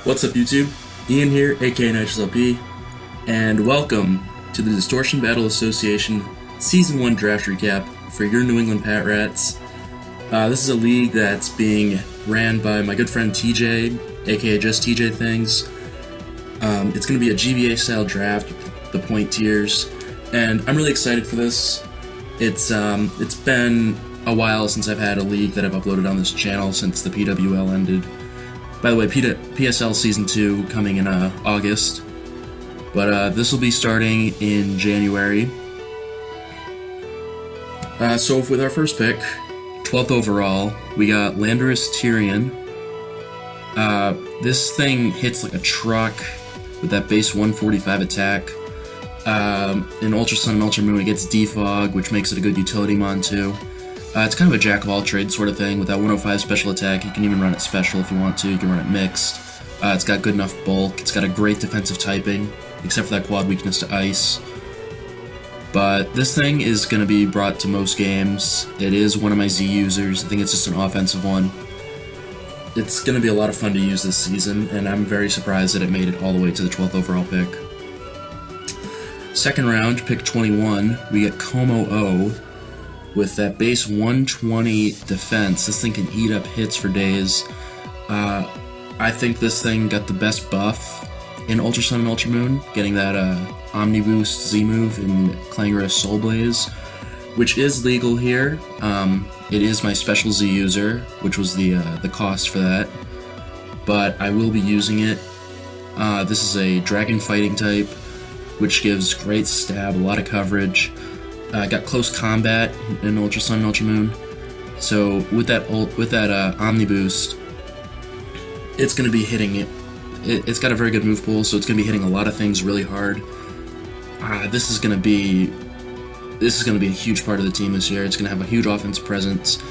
What's up, YouTube? Ian here, aka NitrousLP, and welcome to the Distortion Battle Association Season 1 Draft Recap for your New England Patrats. This is a league that's being ran by my good friend TJ, aka Just TJ Things. It's going to be a GBA style draft, the point tiers, and I'm really excited for this. It's been a while since I've had a league that I've uploaded on this channel since the PWL ended. By the way, PSL Season 2 coming in August, but this will be starting in January. So with our first pick, 12th overall, we got Landorus Tyrion. This thing hits like a truck with that base 145 attack. In Ultra Sun and Ultra Moon it gets Defog, which makes it a good utility mon too. It's kind of a jack of all trades sort of thing. With that 105 special attack, you can even run it special if you want to. You can run it mixed. It's got good enough bulk. It's got a great defensive typing, except for that quad weakness to ice. But this thing is going to be brought to most games. It is one of my Z users. I think it's just an offensive one. It's going to be a lot of fun to use this season, and I'm very surprised that it made it all the way to the 12th overall pick. Second round, pick 21, we get Como O. With that base 120 defense, this thing can eat up hits for days. I think this thing got the best buff in Ultra Sun and Ultra Moon, getting that Omni Boost Z move in Clangorous Soul Blaze, which is legal here. It is my special Z user, which was the cost for that, but I will be using it. This is a Dragon Fighting type, which gives great stab, a lot of coverage. Got close combat in Ultra Sun and Ultra Moon, so with that Omni Boost, it's going to be hitting it. It's got a very good move pool, so it's going to be hitting a lot of things really hard. This is going to be a huge part of the team this year. It's going to have a huge offense presence,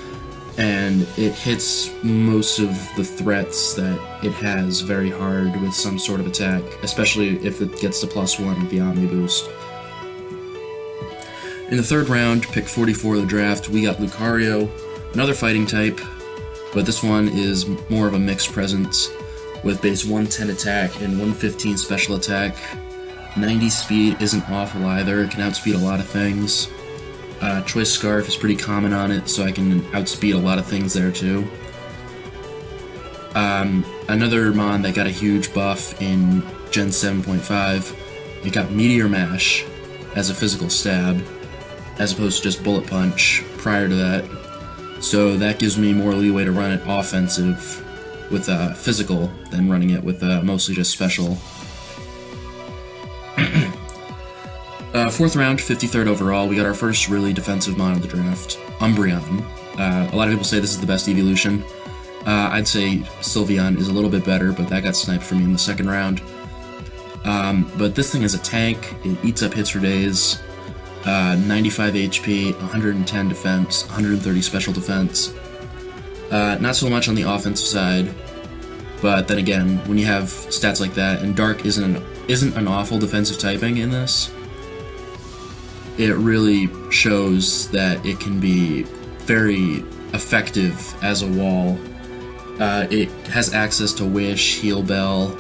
and it hits most of the threats that it has very hard with some sort of attack, especially if it gets to +1 with the Omni Boost. In the third round, pick 44 of the draft, we got Lucario, another fighting type, but this one is more of a mixed presence with base 110 attack and 115 special attack. 90 speed isn't awful either, it can outspeed a lot of things. Choice Scarf is pretty common on it, so I can outspeed a lot of things there too. Another mon that got a huge buff in Gen 7.5, it got Meteor Mash as a physical stab, as opposed to just Bullet Punch prior to that. So that gives me more leeway to run it offensive with physical than running it with mostly just special. Fourth round, 53rd overall, we got our first really defensive mon of the draft, Umbreon. A lot of people say this is the best evolution. I'd say Sylveon is a little bit better, but that got sniped for me in the second round. But this thing is a tank, it eats up hits for days. 95 HP, 110 defense, 130 special defense. Not so much on the offensive side, but then again, when you have stats like that, and Dark isn't an awful defensive typing in this, it really shows that it can be very effective as a wall. It has access to Wish, Heal Bell,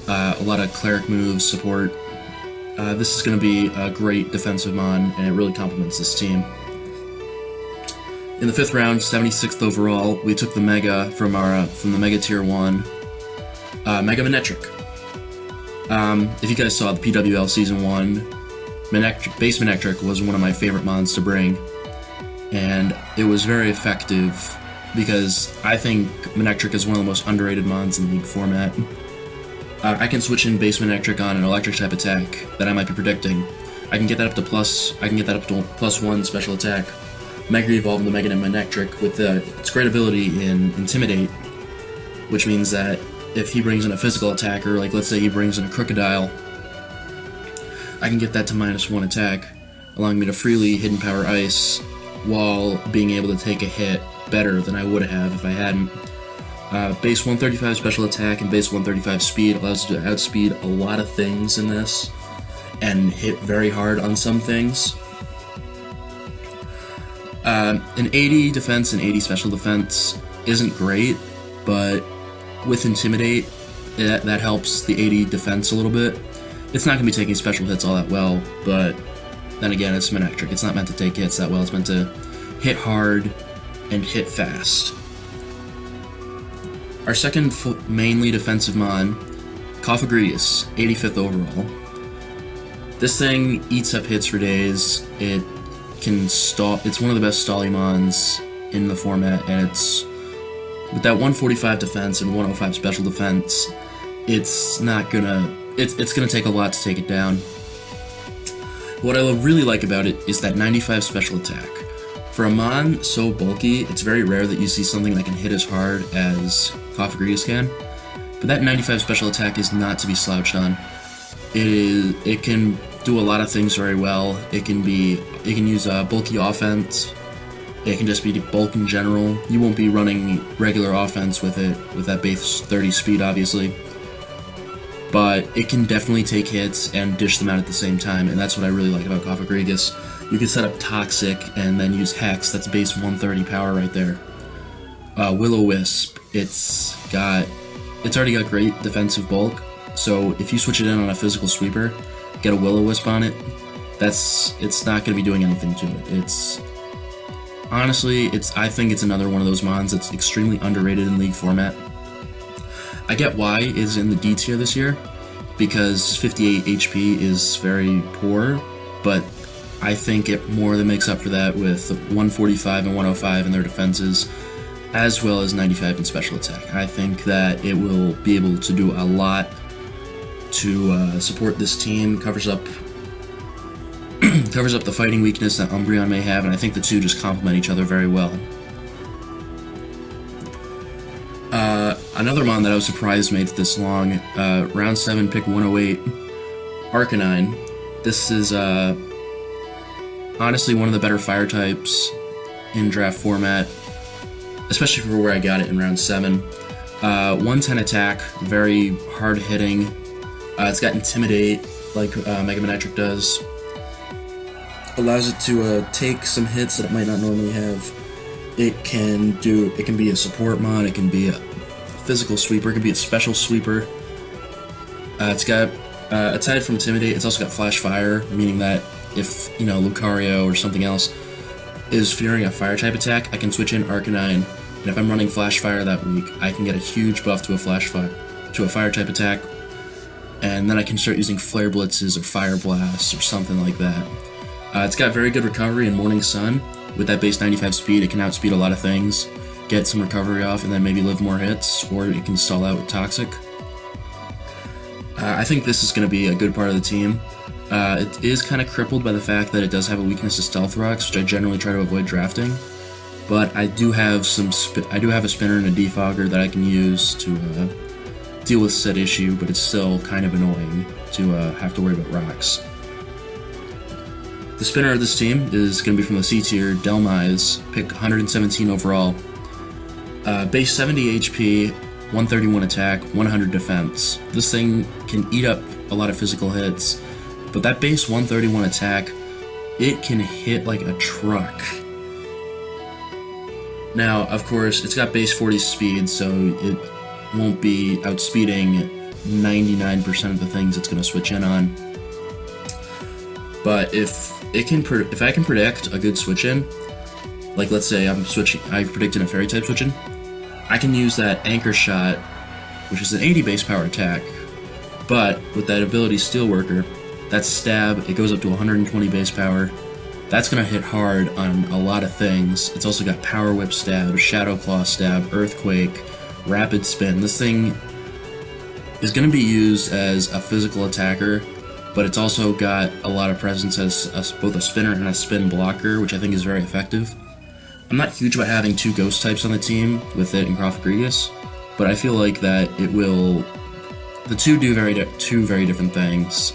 a lot of cleric moves, support. This is going to be a great defensive mon, and it really complements this team. In the fifth round, 76th overall, we took the Mega from the Mega Tier 1, Mega Manectric. If you guys saw the PWL Season 1, Base Manectric was one of my favorite mons to bring, and it was very effective because I think Manectric is one of the most underrated mons in League format. I can switch in Base Manectric on an electric type attack that I might be predicting. I can get that up to +1 special attack. Mega Evolve the Mega Manectric with its great ability in Intimidate, which means that if he brings in a physical attacker, like let's say he brings in a Crocodile, I can get that to -1 attack, allowing me to freely Hidden Power Ice while being able to take a hit better than I would have if I hadn't. Base 135 special attack and base 135 speed allows you to outspeed a lot of things in this and hit very hard on some things. An 80 defense and 80 special defense isn't great, but with Intimidate, that helps the 80 defense a little bit. It's not going to be taking special hits all that well, but then again, it's Manectric. It's not meant to take hits that well. It's meant to hit hard and hit fast. Our second mainly defensive mon, Cofagrigus, 85th overall. This thing eats up hits for days. It can stall. It's one of the best stally mons in the format, and it's with that 145 defense and 105 special defense. It's not gonna. It's gonna take a lot to take it down. What I really like about it is that 95 special attack. For a mon so bulky, it's very rare that you see something that can hit as hard as Cofagrigus can. But that 95 special attack is not to be slouched on. It can do a lot of things very well. It can use bulky offense. It can just be bulk in general. You won't be running regular offense with it, with that base 30 speed, obviously. But it can definitely take hits and dish them out at the same time, and that's what I really like about Cofagrigus. You can set up Toxic and then use Hex, that's base 130 power right there. Will-O-Wisp, it's already got great defensive bulk, so if you switch it in on a physical sweeper, get a Will-O-Wisp on it, it's not going to be doing anything to it. I think it's another one of those mons that's extremely underrated in League format. I get why it's in the D tier this year, because 58 HP is very poor, but I think it more than makes up for that with 145 and 105 in their defenses, as well as 95 in special attack. I think that it will be able to do a lot to support this team, covers up the fighting weakness that Umbreon may have, and I think the two just complement each other very well. Another mon that I was surprised made it this long, round 7, pick 108, Arcanine. This is honestly one of the better fire types in draft format, especially for where I got it in round 7. 110 attack, very hard hitting. It's got Intimidate, like Mega Manectric does. Allows it to take some hits that it might not normally have. It can be a support mon, it can be a physical sweeper, it can be a special sweeper. It's got, aside from Intimidate, it's also got Flash Fire, meaning that if, Lucario or something else is fearing a fire type attack, I can switch in Arcanine, and if I'm running Flash Fire that week, I can get a huge buff to a fire type attack, and then I can start using Flare Blitzes or Fire Blasts or something like that. It's got very good recovery in Morning Sun. With that base 95 speed, it can outspeed a lot of things, get some recovery off, and then maybe live more hits, or it can stall out with Toxic. I think this is going to be a good part of the team. It is kind of crippled by the fact that it does have a weakness to Stealth Rocks, which I generally try to avoid drafting. But I do have a spinner and a defogger that I can use to deal with said issue, but it's still kind of annoying to have to worry about rocks. The spinner of this team is going to be from the C tier, Delmise, pick 117 overall. Base 70 HP, 131 attack, 100 defense. This thing can eat up a lot of physical hits, but that base 131 attack, it can hit like a truck. Now, of course, it's got base 40 speed, so it won't be outspeeding 99% of the things it's going to switch in on. But if I can predict a good switch in, like let's say I predicted a fairy type switch in, I can use that Anchor Shot, which is an 80 base power attack, but with that ability Steelworker, that stab, it goes up to 120 base power. That's going to hit hard on a lot of things. It's also got Power Whip Stab, Shadow Claw Stab, Earthquake, Rapid Spin. This thing is going to be used as a physical attacker, but it's also got a lot of presence as both a spinner and a spin blocker, which I think is very effective. I'm not huge about having two ghost types on the team with it and Cofagrigus, but I feel like that the two do two very different things,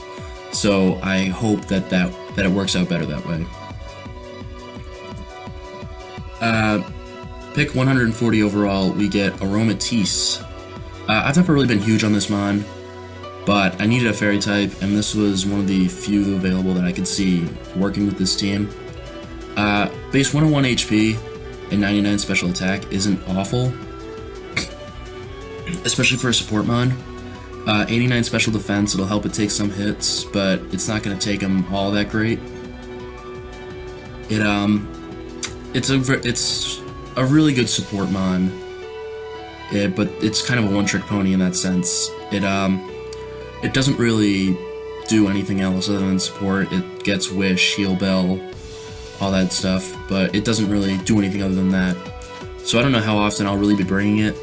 so I hope that it works out better that way. Pick 140 overall, we get Aromatisse. I've never really been huge on this mon, but I needed a fairy type, and this was one of the few available that I could see working with this team. Base 101 HP and 99 special attack isn't awful, especially for a support mon. 89 special defense, it'll help it take some hits, but it's not going to take him all that great. It's a really good support mon, but it's kind of a one-trick pony in that sense. It doesn't really do anything else other than support. It gets Wish, Heal Bell, all that stuff, but it doesn't really do anything other than that. So I don't know how often I'll really be bringing it,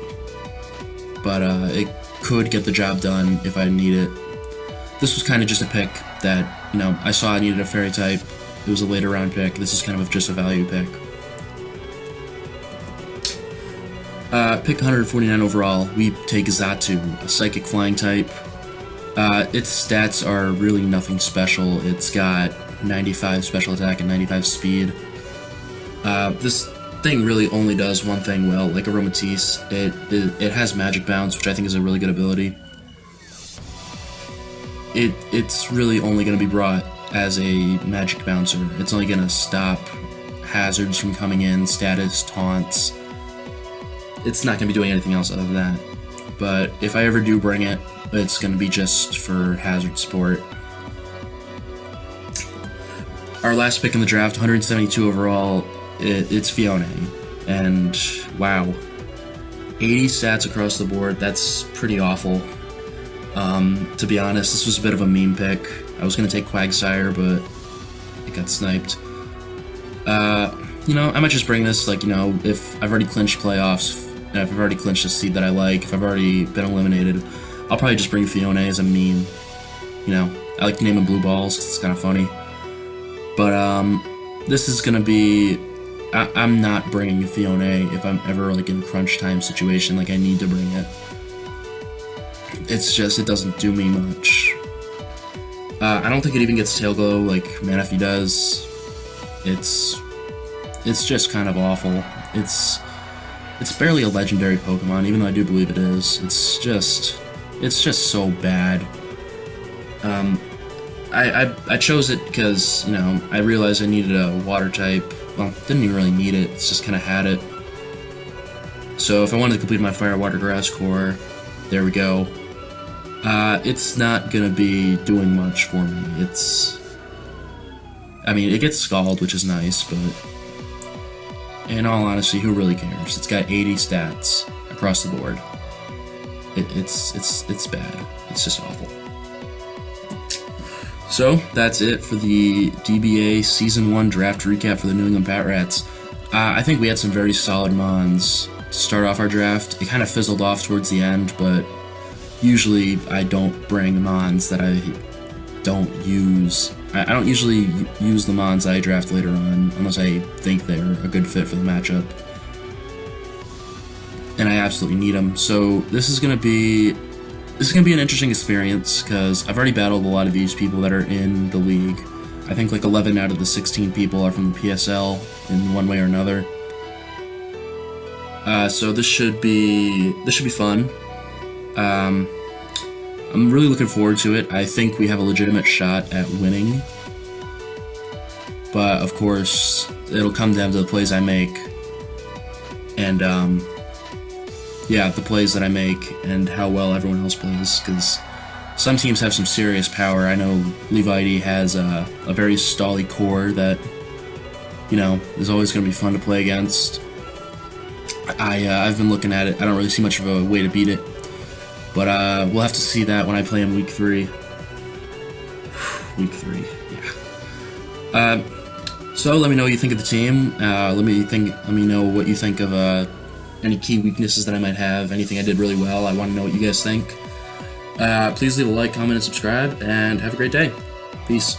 but it could get the job done if I need it. This was kind of just a pick that, I saw I needed a fairy type. It was a later round pick. This is kind of just a value pick. Pick 149 overall, we take Xatu, a psychic flying type. Its stats are really nothing special. It's got 95 special attack and 95 speed. This thing really only does one thing well, like Aromatisse. It has magic bounce, which I think is a really good ability. It's really only going to be brought as a magic bouncer. It's only going to stop hazards from coming in, status, taunts. It's not going to be doing anything else other than that. But if I ever do bring it, it's going to be just for hazard support. Our last pick in the draft, 172 overall, it's Fiona. And wow, 80 stats across the board, that's pretty awful. To be honest, this was a bit of a meme pick. I was going to take Quagsire, but it got sniped. I might just bring this, if I've already clinched playoffs, and if I've already clinched a seed that I like, if I've already been eliminated, I'll probably just bring Fiona as a meme. I like to name them Blue Balls, 'cause it's kind of funny. But, this is going to be... I'm not bringing a Fiona if I'm ever, in a crunch time situation, I need to bring it. It's just, it doesn't do me much. I don't think it even gets Tail Glow like Manaphy does. It's just kind of awful. It's barely a legendary Pokemon, even though I do believe it is. It's just so bad. I chose it because, I realized I needed a water type. Well, didn't even really need it, it's just kind of had it. So if I wanted to complete my Fire, Water, Grass core, there we go. It's not gonna be doing much for me. It gets Scald, which is nice, but in all honesty, who really cares? It's got 80 stats across the board. It's bad. It's just awful. So, that's it for the DBA Season 1 draft recap for the New England Patrats. I think we had some very solid mons to start off our draft. It kind of fizzled off towards the end, but usually I don't bring mons that I don't use. I don't usually use the mons I draft later on, unless I think they're a good fit for the matchup. And I absolutely need them. So this is gonna be an interesting experience, because I've already battled a lot of these people that are in the league. I think 11 out of the 16 people are from the PSL in one way or another. So this should be fun. I'm really looking forward to it. I think we have a legitimate shot at winning. But of course, it'll come down to the plays I make. And the plays that I make and how well everyone else plays, because some teams have some serious power. I know Levites has a very stally core that, is always going to be fun to play against. I've been looking at it. I don't really see much of a way to beat it, but we'll have to see that when I play in Week 3. Week 3, yeah. So let me know what you think of the team. Let me know what you think of any key weaknesses that I might have, anything I did really well. I want to know what you guys think. Please leave a like, comment, and subscribe, and have a great day. Peace.